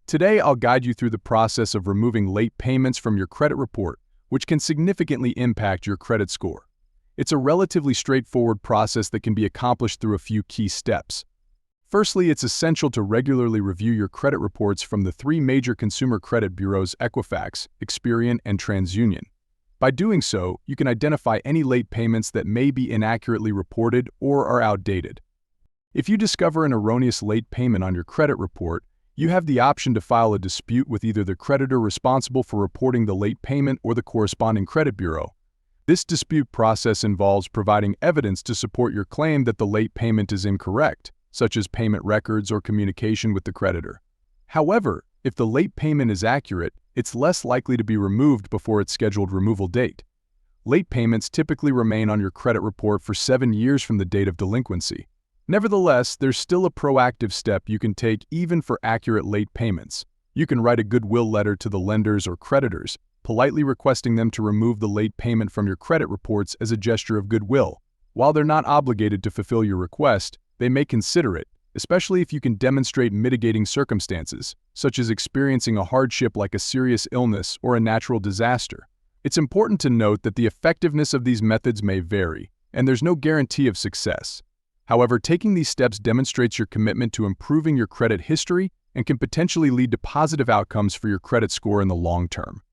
Today, I'll guide you through the process of removing late payments from your credit report, which can significantly impact your credit score. It's a relatively straightforward process that can be accomplished through a few key steps. Firstly, it's essential to regularly review your credit reports from the three major consumer credit bureaus: Equifax, Experian, and TransUnion. By doing so, you can identify any late payments that may be inaccurately reported or are outdated. If you discover an erroneous late payment on your credit report, you have the option to file a dispute with either the creditor responsible for reporting the late payment or the corresponding credit bureau. This dispute process involves providing evidence to support your claim that the late payment is incorrect, such as payment records or communication with the creditor. However, if the late payment is accurate, it's less likely to be removed before its scheduled removal date. Late payments typically remain on your credit report for 7 years from the date of delinquency. Nevertheless, there's still a proactive step you can take even for accurate late payments. You can write a goodwill letter to the lenders or creditors, politely requesting them to remove the late payment from your credit reports as a gesture of goodwill. While they're not obligated to fulfill your request, they may consider it, especially if you can demonstrate mitigating circumstances, such as experiencing a hardship like a serious illness or a natural disaster. It's important to note that the effectiveness of these methods may vary, and there's no guarantee of success. However, taking these steps demonstrates your commitment to improving your credit history and can potentially lead to positive outcomes for your credit score in the long term.